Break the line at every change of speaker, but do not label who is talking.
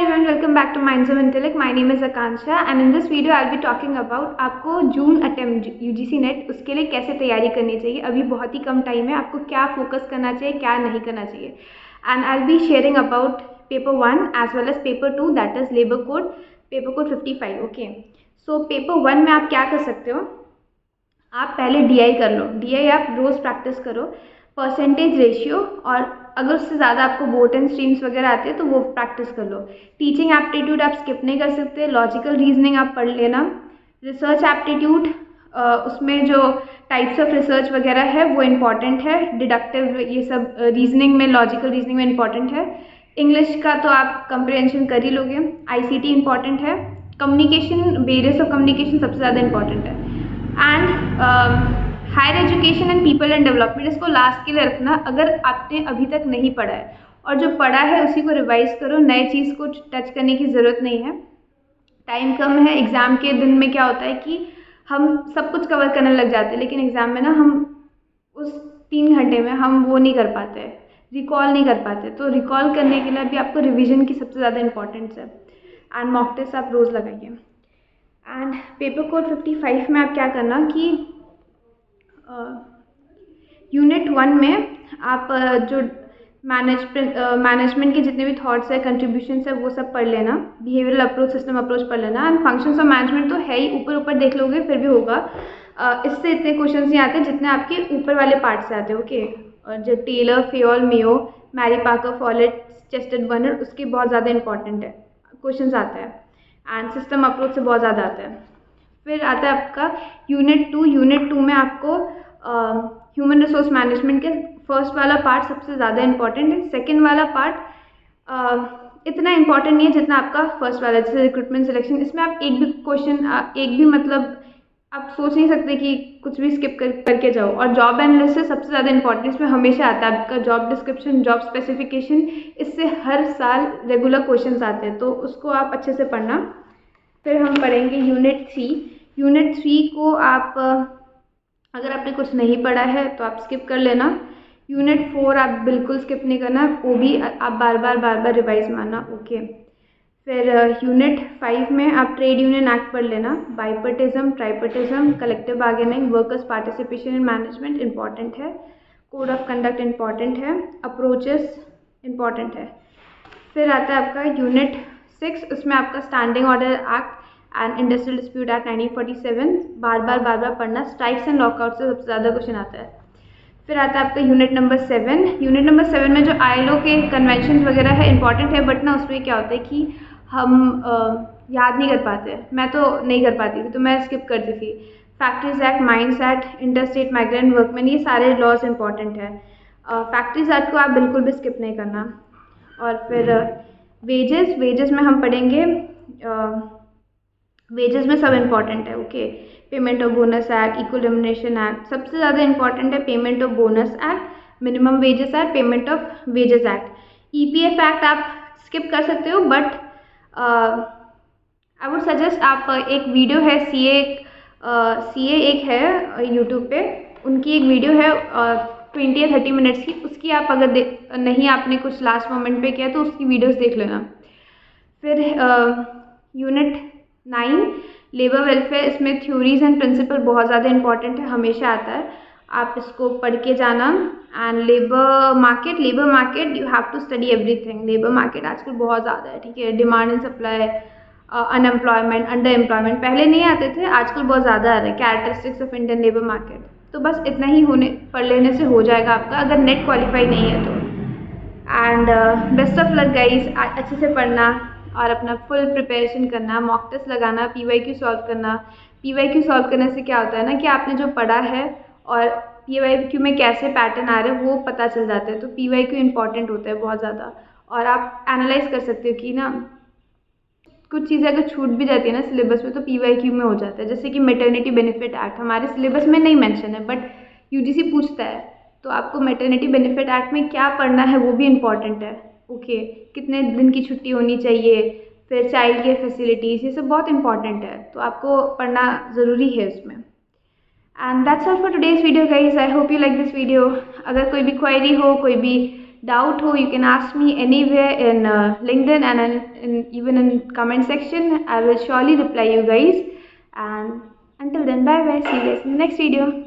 everyone, welcome back to Minds of Intellect. My name is Akansha and in this video I'll be talking about आपको जून attempt UGC net उसके लिए कैसे तैयारी करनी चाहिए। अभी बहुत ही कम टाइम है, आपको क्या फोकस करना चाहिए, क्या नहीं करना चाहिए। And I be sharing about paper 1 as well as paper 2 that is labour code, paper code 55। Okay, so paper 1 में आप क्या कर सकते हो, आप पहले DI कर लो। DI आप रोज़ प्रैक्टिस करो, परसेंटेज रेशियो, और अगर उससे ज़्यादा आपको बोट एंड स्ट्रीम्स वगैरह आते हैं तो वो प्रैक्टिस कर लो। टीचिंग एप्टीट्यूड आप स्किप नहीं कर सकते, लॉजिकल रीजनिंग आप पढ़ लेना। रिसर्च एप्टीट्यूड, उसमें जो टाइप्स ऑफ रिसर्च वगैरह है वो इम्पॉर्टेंट है, डिडक्टिव ये सब रीजनिंग में, लॉजिकल रीजनिंग में इम्पॉर्टेंट है। इंग्लिश का तो आप कंप्रिहेंशन कर ही लोगे। ICT इम्पॉर्टेंट है। कम्युनिकेशन, बेरियस ऑफ कम्युनिकेशन सबसे ज़्यादा इम्पॉर्टेंट है। And higher education and people and development, इसको लास्ट के लिए रखना अगर आपने अभी तक नहीं पढ़ा है, और जो पढ़ा है उसी को रिवाइज करो, नए चीज़ को टच करने की ज़रूरत नहीं है। टाइम कम है, एग्ज़ाम के दिन में क्या होता है कि हम सब कुछ कवर करने लग जाते हैं, लेकिन एग्ज़ाम में ना हम उस 3 घंटे में हम वो नहीं कर पाते, रिकॉल नहीं कर पाते। तो रिकॉल करने के लिए भी आपको रिविज़न की सबसे ज़्यादा इंपॉर्टेंस है। एंड मॉक टेस्ट आप रोज़ लगाइए। एंड पेपर कोड 55 में आप क्या करना कि यूनिट 1 में आप जो मैनेजमेंट के जितने भी थॉट्स है, कंट्रीब्यूशंस है, वो सब पढ़ लेना। बिहेवियरल अप्रोच, सिस्टम अप्रोच पढ़ लेना। एंड फंक्शंस ऑफ मैनेजमेंट तो है ही, ऊपर ऊपर देख लोगे फिर भी होगा। इससे इतने क्वेश्चंस नहीं आते जितने आपके ऊपर वाले पार्ट से आते हैं। ओके, और जो टेलर, फेयोल, मेयो, मैरी पाकर, फॉलेट, चेस्टर्ड बर्नर, उसके बहुत ज़्यादा इंपॉर्टेंट है क्वेश्चन आता है। एंड सिस्टम अप्रोच से बहुत ज़्यादा आता है। फिर आता है आपका यूनिट 2। यूनिट 2 में आपको ह्यूमन रिसोर्स मैनेजमेंट के फर्स्ट वाला पार्ट सबसे ज़्यादा इंपॉर्टेंट है। सेकंड वाला पार्ट इतना इंपॉर्टेंट नहीं है जितना आपका फर्स्ट वाला, जैसे रिक्रूटमेंट सिलेक्शन। इसमें आप एक भी क्वेश्चन, एक भी मतलब आप सोच नहीं सकते कि कुछ भी स्किप करके जाओ। और जॉब एनालिसिस सबसे ज़्यादा इंपॉर्टेंट, इसमें हमेशा आता है आपका जॉब डिस्क्रिप्शन, जॉब स्पेसिफिकेशन, इससे हर साल रेगुलर क्वेश्चन आते हैं, तो उसको आप अच्छे से पढ़ना। फिर हम पढ़ेंगे यूनिट 3। यूनिट 3 को आप अगर आपने कुछ नहीं पढ़ा है तो आप स्किप कर लेना। यूनिट 4 आप बिल्कुल स्किप नहीं करना, वो भी आप बार बार रिवाइज मारना। ओके, फिर यूनिट 5 में आप ट्रेड यूनियन एक्ट पढ़ लेना। Bipartism, tripartism, collective bargaining, workers participation in management important है। कोड ऑफ कंडक्ट इम्पॉर्टेंट है। अप्रोचेस इम्पॉर्टेंट है। फिर आता है आपका यूनिट 6, उसमें आपका standing order act and industrial dispute act 1947 बार बार पढ़ना। स्ट्राइक्स एंड लॉकआउट से सबसे ज़्यादा क्वेश्चन आता है। फिर आता है आपका यूनिट नंबर 7। यूनिट नंबर 7 में जो ILO के कन्वेंशन वगैरह है इंपॉर्टेंट है, बट ना उसमें क्या होता है कि हम याद नहीं कर पाते। मैं तो नहीं कर पाती थी, तो मैं स्किप करती थी। Factories act, mines act, interstate migrant workman, ये सारे लॉज इंपॉर्टेंट है। फैक्ट्रीज एक्ट को आप बिल्कुल भी स्किप नहीं करना। और फिर वेजेस में हम पढ़ेंगे, वेजेस में सब इम्पॉर्टेंट है। Okay, payment of bonus act, equal remuneration act, सबसे ज़्यादा इंपॉर्टेंट है payment of bonus act, minimum wages act, payment of wages act. EPF act आप स्किप कर सकते हो, बट आई वुड सजेस्ट आप एक वीडियो है CA एक है यूट्यूब पे, उनकी एक वीडियो है 20 या 30 मिनट्स की, उसकी आप अगर नहीं आपने कुछ लास्ट मोमेंट पे किया तो उसकी वीडियोस देख लेना। फिर यूनिट 9 लेबर वेलफेयर, इसमें थ्योरीज एंड प्रिंसिपल बहुत ज़्यादा इंपॉर्टेंट है, हमेशा आता है, आप इसको पढ़ के जाना। And labour market you have to study everything. Labour market आजकल बहुत ज़्यादा है, ठीक है। Demand and supply, unemployment, underemployment, पहले नहीं आते थे, आजकल बहुत ज़्यादा आ रहा है। Characteristics of Indian labour market, तो बस इतना ही पढ़ लेने से हो जाएगा आपका, अगर नेट क्वालिफाई नहीं है तो। And best of luck guys, अच्छे से पढ़ना और अपना फुल प्रिपरेशन करना, मॉक टेस्ट लगाना, PYQ सॉल्व करना। PYQ सॉल्व करने से क्या होता है ना कि आपने जो पढ़ा है और PYQ में कैसे पैटर्न आ रहे हैं वो पता चल जाता है, तो PYQ इंपॉर्टेंट होता है बहुत ज़्यादा। और आप एनालाइज कर सकते हो कि ना कुछ चीज़ें अगर छूट भी जाती है ना सिलेबस में, तो PYQ में हो जाता है। जैसे कि मैटरनिटी बेनिफिट एक्ट हमारे सिलेबस में नहीं मेंशन है, बट UGC पूछता है, तो आपको मैटरनिटी बेनिफिट एक्ट में क्या पढ़ना है वो भी इम्पॉर्टेंट है। ओके, कितने दिन की छुट्टी होनी चाहिए, फिर चाइल्ड केयर फैसिलिटीज़, ये सब बहुत इंपॉर्टेंट है, तो आपको पढ़ना ज़रूरी है उसमें। And that's all for today's video guys, I hope you like this video. अगर कोई भी क्वेरी हो, कोई भी doubt ho, you can ask me anywhere in LinkedIn and even in comment section. I will surely reply you guys. And until then, bye bye. See you guys in the next video.